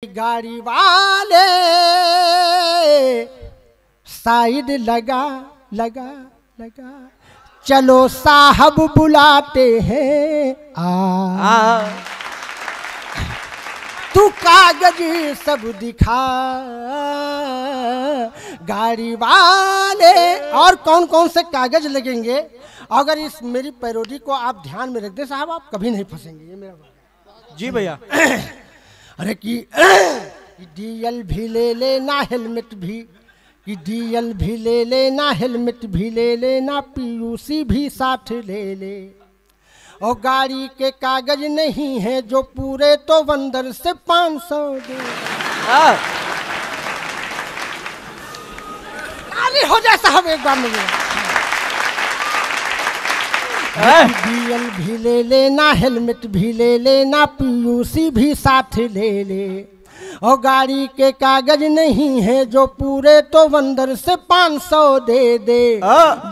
गाड़ी वाले साइड लगा लगा लगा, चलो साहब बुलाते हैं तू कागज सब दिखा। गाड़ी वाले और कौन कौन से कागज लगेंगे, अगर इस मेरी पैरोडी को आप ध्यान में रख दे साहब, आप कभी नहीं फंसेंगे। ये मेरा जी भैया। अरे कि डीएल भी ले लेना, हेलमेट भी, कि डीएल भी ले लेना, हेलमेट भी ले लेना, पीयूसी भी साथ ले ले। और गाड़ी के कागज नहीं है जो पूरे तो बंदर से 500 दे। ताली हो जाए साहब एक बार में। डीएल भी ले लेना, हेलमेट भी ले लेना, पीयूसी भी साथ ले ले। और गाड़ी के कागज नहीं है जो पूरे तो बंदर से 500 दे दे।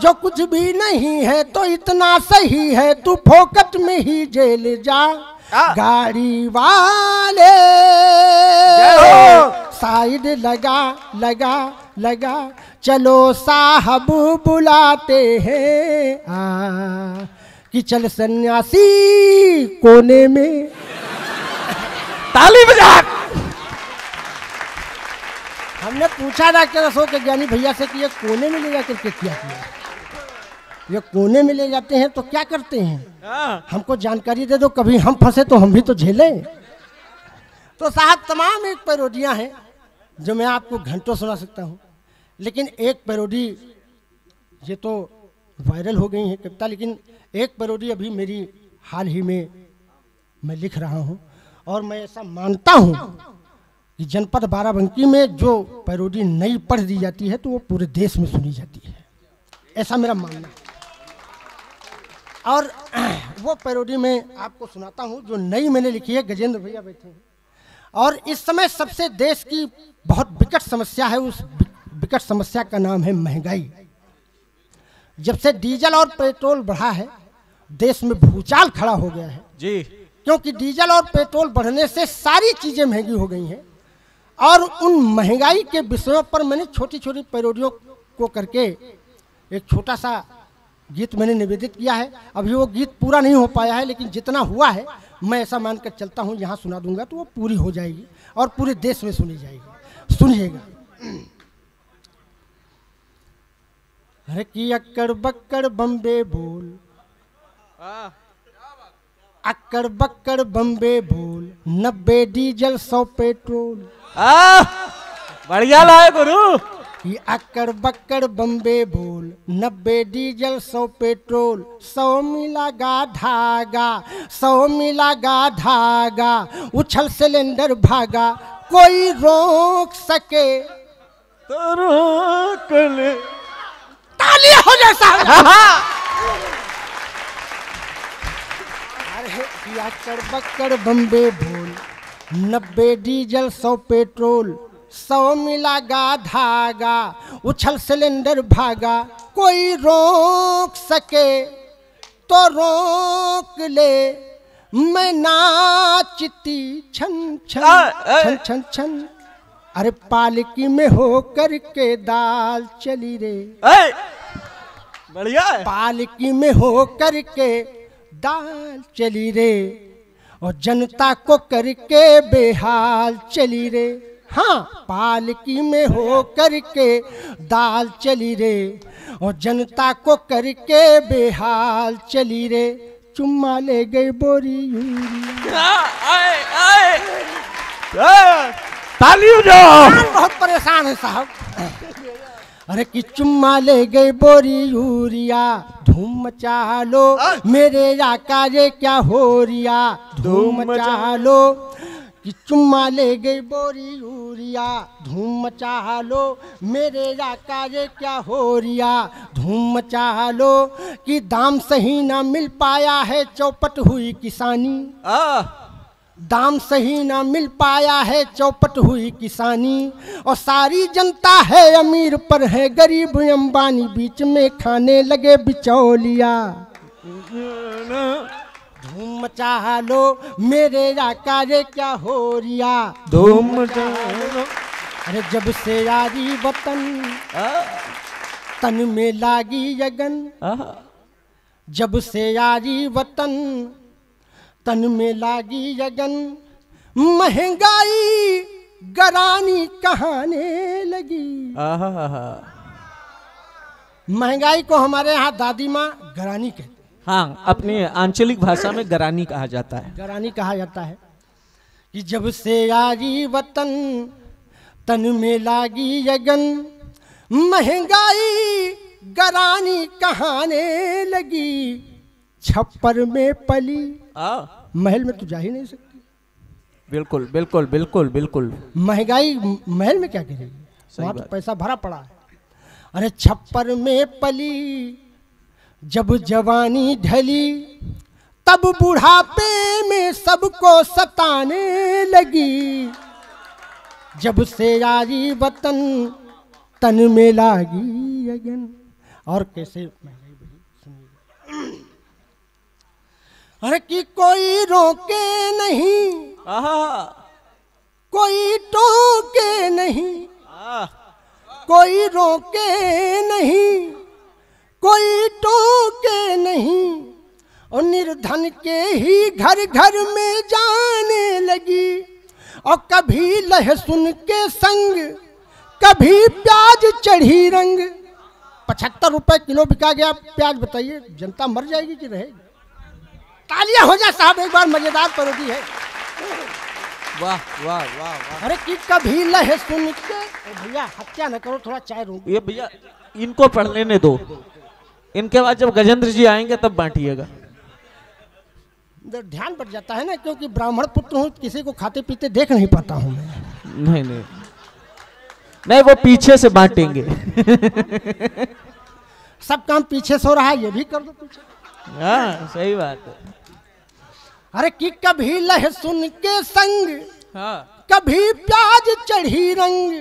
जो कुछ भी नहीं है तो इतना सही है, तू फोकट में ही जेल जा। गाड़ी वाले साइड लगा लगा लगा, चलो साहब बुलाते हैं कि चल सन्यासी कोने में। ताली बजा। हमने पूछा डॉक्टर अशोक ज्ञानी भैया से कि ये कोने में ले जाकर के क्या किया, ये कोने में ले जाते हैं तो क्या करते हैं, हमको जानकारी दे दो, कभी हम फंसे तो हम भी तो झेलें। तो साहब तमाम एक पैरोडियाँ हैं जो मैं आपको घंटों सुना सकता हूँ, लेकिन एक पैरोडी ये तो वायरल हो गई है कविता, लेकिन एक पैरोडी अभी मेरी हाल ही में मैं लिख रहा हूँ। और मैं ऐसा मानता हूँ कि जनपद बाराबंकी में जो पैरोडी नई पढ़ दी जाती है तो वो पूरे देश में सुनी जाती है, ऐसा मेरा मानना है। और वो पैरोडी मैं आपको सुनाता हूँ जो नई मैंने लिखी है। गजेंद्र भैया बैठे हैं। और इस समय सबसे देश की बहुत विकट समस्या है, उस विकट समस्या का नाम है महंगाई। जब से डीजल और पेट्रोल बढ़ा है, देश में भूचाल खड़ा हो गया है जी, क्योंकि डीजल और पेट्रोल बढ़ने से सारी चीजें महंगी हो गई हैं। और उन महंगाई के विषयों पर मैंने छोटी छोटी पैरोडियों को करके एक छोटा सा गीत मैंने निवेदित किया है। अभी वो गीत पूरा नहीं हो पाया है, लेकिन जितना हुआ है मैं ऐसा मानकर चलता हूँ, यहाँ सुना दूंगा तो वो पूरी हो जाएगी और पूरे देश में सुनी जाएगी। सुनिएगा। अरे कि अक्कड़ बक्कड़ बम्बे बोल, अक्कड़ बक्कड़ बम्बे बोल, 90 डीजल 100 पेट्रोल। बढ़िया लाए गुरु। ये अक्कड़ बक्कड़ बम्बे बोल, 90 डीजल 100 पेट्रोल, 100 मिला गा धागा, 100 मिला गा धागा, उछल सिलेंडर भागा, कोई रोक सके तो रोक ले। ताली हो जैसा। अरे अक्कड़ बक्कड़ बम्बे बोल, 90 डीजल 100 पेट्रोल, 100 मिला गा धागा, उछल सिलेंडर भागा, कोई रोक सके तो रोक ले, मैं नाचती छन छन छन छन छन। अरे पालकी में हो करके दाल चली रे, बढ़िया है। पालकी में हो करके दाल चली रे, और जनता को करके बेहाल चली रे। हाँ, पालकी में हो करके दाल चली रे, और जनता को करके बेहाल चली रे। चुम्मा ले गई बोरी यूरिया। ताली हो जाओ। बहुत परेशान है साहब। अरे कि चुम्मा ले गई बोरी यूरिया, धूम मचा लो मेरे आका ये क्या हो रिया, धूम मचा लो। कि चुम्मा ले गई बोरी यूरिया, धूम मचा लो मेरे आका ये क्या हो रिया, धूम मचा लो। कि दाम सही ना मिल पाया है, चौपट हुई किसानी, दाम सही ना मिल पाया है, चौपट हुई किसानी। और सारी जनता है अमीर पर है गरीब अंबानी, बीच में खाने लगे बिचौलिया। धूम मचा लो मेरे आका रे क्या हो रिया, धूम मचा लो। अरे जब से यारी वतन तन में लागी यगन, जब से यारी वतन तन में लागी यगन, महंगाई गरानी कहाने लगी। महंगाई को हमारे यहाँ दादी माँ गरानी कहते हैं। हाँ, अपनी आंचलिक भाषा में गरानी कहा जाता है। गरानी कहा जाता है कि जब से यारी वतन तन में लागी यगन, महंगाई गरानी कहाने लगी। छप्पर में पली महल में तो जा ही नहीं सकती। बिल्कुल बिल्कुल बिल्कुल बिल्कुल। महंगाई महल में क्या करेगी, वहाँ तो पैसा भरा पड़ा है। अरे छप्पर में पली जब जवानी ढली, तब बुढ़ापे में सबको सताने लगी। जब से यारी वतन तन में लागी यगन। और कैसे महंगाई बढ़ी सुनिए। अरे कि कोई रोके नहीं, कोई टोके नहीं, कोई रोके नहीं, कोई टोके नहीं, और निर्धन के ही घर घर में जाने लगी। और कभी लहसुन के संग कभी प्याज चढ़ी रंग। 75 रुपए किलो बिका गया प्याज, बताइए जनता मर जाएगी कि रहेगी। तालियां हो जाए साहब एक बार, मजेदार परोधी है। वाह वाह वाह वाह। अरे कि कभी लहसुन के, भैया हत्या न करो, थोड़ा चाय रो। ये भैया इनको पढ़ लेने दो, इनके बाद जब गजेंद्र जी आएंगे तब बांटिएगा। ध्यान बढ़ जाता है ना, क्योंकि ब्राह्मण पुत्र हूँ, किसी को खाते पीते देख नहीं पाता हूँ मैं। नहीं नहीं नहीं, वो पीछे से बांटेंगे। सब काम पीछे से हो रहा है, ये भी कर दो पीछे। हाँ सही बात है। अरे कि कभी लहसुन के संग हाँ, कभी प्याज चढ़ी रंग,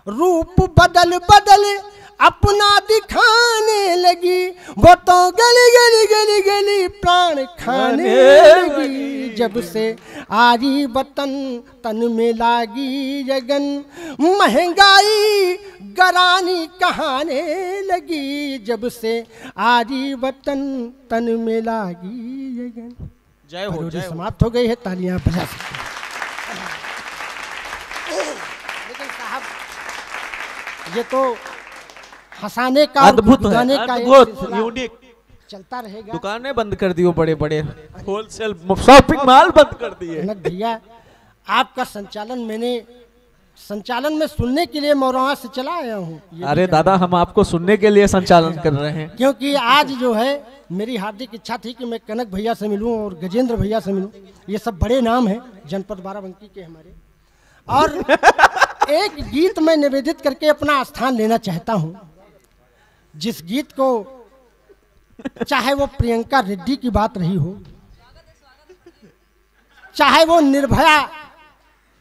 रूप बदल बदल अपना दिखाने लगी। वो तो गली गली गली गली प्राण खाने लगी। जब से आरी वतन तन में लागी यगन, महंगाई गरानी कहाने लगी। जब से आरी वतन तन में लागी यगन। जय हो, जय हो। समाप्त हो गई है, तालियां बजा सकते हैं। लेकिन साहब ये तो हंसाने का, अद्भुत है, अद्भुत, यूनिक चलता रहेगा। दुकानें बंद कर दी, बड़े बड़े होलसेल शॉपिंग मॉल बंद कर दिए। भैया आपका संचालन में सुनने के लिए मौरवा से चला आया हूँ। अरे दादा, हम आपको सुनने के लिए संचालन कर रहे हैं, क्योंकि आज जो है मेरी हार्दिक इच्छा थी कि मैं कनक भैया से मिलूं और गजेंद्र भैया से मिलूं। ये सब बड़े नाम हैं जनपद बाराबंकी के हमारे। और एक गीत मैं निवेदित करके अपना स्थान लेना चाहता हूं, जिस गीत को चाहे वो प्रियंका रेड्डी की बात रही हो, चाहे वो निर्भया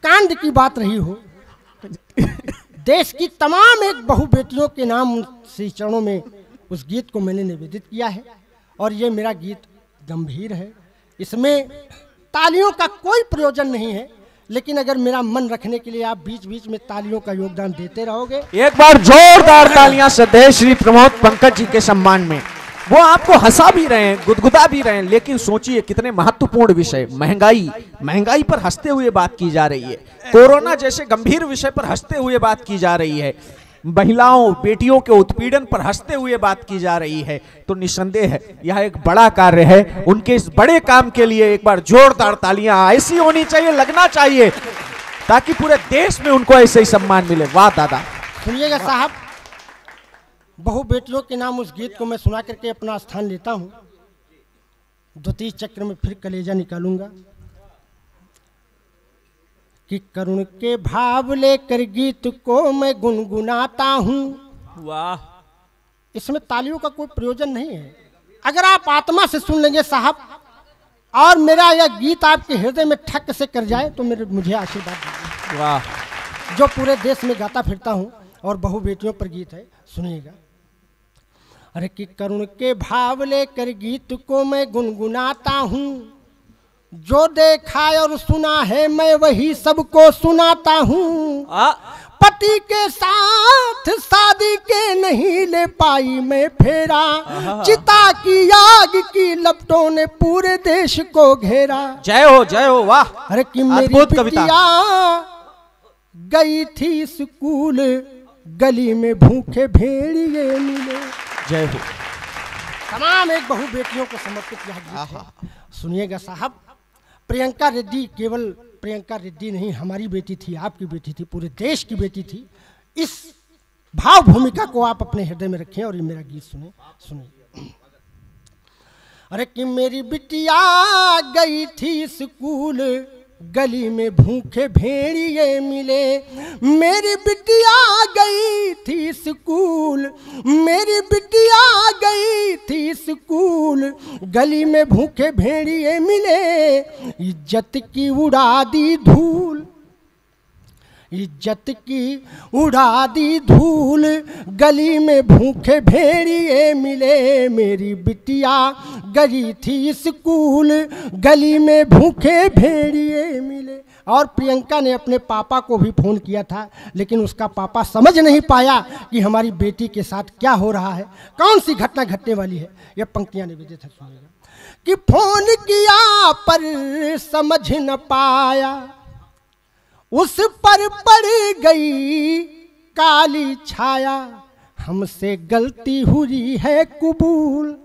कांड की बात रही हो, देश की तमाम एक बहु बेटियों के नाम श्री चरणों में उस गीत को मैंने निवेदित किया है। और ये मेरा गीत गंभीर है, इसमें तालियों का कोई प्रयोजन नहीं है, लेकिन अगर मेरा मन रखने के लिए आप बीच बीच में तालियों का योगदान देते रहोगे। एक बार जोरदार तालियां सदैव श्री प्रमोद पंकज जी के सम्मान में। वो आपको हंसा भी रहे हैं, गुदगुदा भी रहे हैं, लेकिन सोचिए कितने महत्वपूर्ण विषय, महंगाई पर हंसते हुए बात की जा रही है, कोरोना जैसे गंभीर विषय पर हंसते हुए बात की जा रही है, महिलाओं बेटियों के उत्पीड़न पर हंसते हुए बात की जा रही है। तो निस्संदेह है यह एक बड़ा कार्य है। उनके इस बड़े काम के लिए एक बार जोरदार तालियां ऐसी होनी चाहिए, लगना चाहिए, ताकि पूरे देश में उनको ऐसे ही सम्मान मिले। वाह दादा। सुनिएगा साहब, बहु बेटियों के नाम उस गीत को मैं सुना करके अपना स्थान लेता हूं। द्वितीय चक्र में फिर कलेजा निकालूंगा कि करुण के भाव लेकर गीत को मैं गुनगुनाता हूं। वाह, इसमें तालियों का कोई प्रयोजन नहीं है। अगर आप आत्मा से सुन लेंगे साहब और मेरा यह गीत आपके हृदय में ठक से कर जाए तो मुझे आशीर्वाद दीजिए। वाह। जो पूरे देश में गाता फिरता हूं और बहु बेटियों पर गीत है, सुनिएगा। अरे कि करुण के भाव लेकर गीत को मैं गुनगुनाता हूँ, जो देखा और सुना है मैं वही सबको सुनाता हूँ। पति के साथ शादी के नहीं ले पाई मैं फेरा, चिता की आग की लपटों ने पूरे देश को घेरा। जय हो, वाह। अरे कि मेरी बिटिया गई थी स्कूल, गली में भूखे भेड़िए मिले। जय हो। तमाम एक बहू बेटियों को समर्पित यह गीत है। सुनिएगा साहब, प्रियंका रेड्डी केवल प्रियंका रेड्डी नहीं, हमारी बेटी थी, आपकी बेटी थी, पूरे देश की बेटी थी। इस भाव भूमिका को आप अपने हृदय में रखें और ये मेरा गीत सुनिए। अरे कि मेरी बिटिया गई थी स्कूल, गली में भूखे भेड़िए मिले। मेरी बिटिया गई थी स्कूल, मेरी बिटिया गई थी स्कूल, गली में भूखे भेड़िए मिले। इज्जत की उड़ा दी धूल, इज्जत की उड़ा दी धूल, गली में भूखे भेड़िए मिले। मेरी बिटिया गई थी स्कूल, गली में भूखे भेड़िए मिले। और प्रियंका ने अपने पापा को भी फोन किया था, लेकिन उसका पापा समझ नहीं पाया कि हमारी बेटी के साथ क्या हो रहा है, कौन सी घटना घटने वाली है। यह पंक्तियां निवेदित है, सुनिएगा। कि फोन किया पर समझ न पाया, उस पर पड़ गई काली छाया, हमसे गलती हुई है कबूल।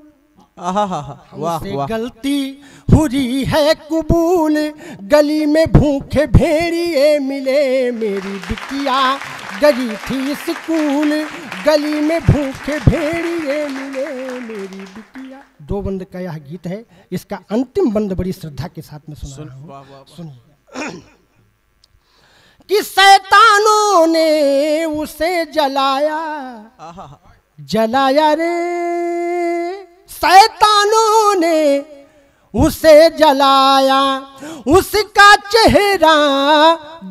हमसे गलती हुई है कबूल, गली में भूखे भेड़िए मिले। मेरी बिटिया गई थी स्कूल, गली में भूखे भेड़िए मिले। मेरी बिटिया। दो बंद का यह गीत है, इसका अंतिम बंद बड़ी श्रद्धा के साथ में सुना। सुनिए। कि शैतानों ने उसे जलाया, जलाया रे, शैतानों ने उसे जलाया, उसका चेहरा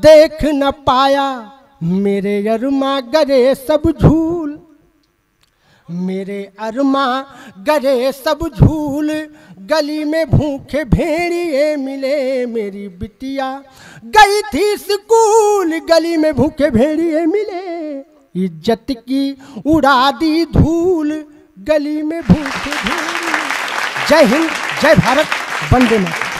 देख न पाया। मेरे अरमा गरे सब झूल, मेरे अरमा गरे सब झूल, गली में भूखे भेड़िए मिले। मेरी बिटिया गई थी स्कूल, गली में भूखे भेड़िए मिले। इज्जत की उड़ा दी धूल, गली में भूखे भेड़िए। जय हिंद, जय भारत, वंदे मातरम।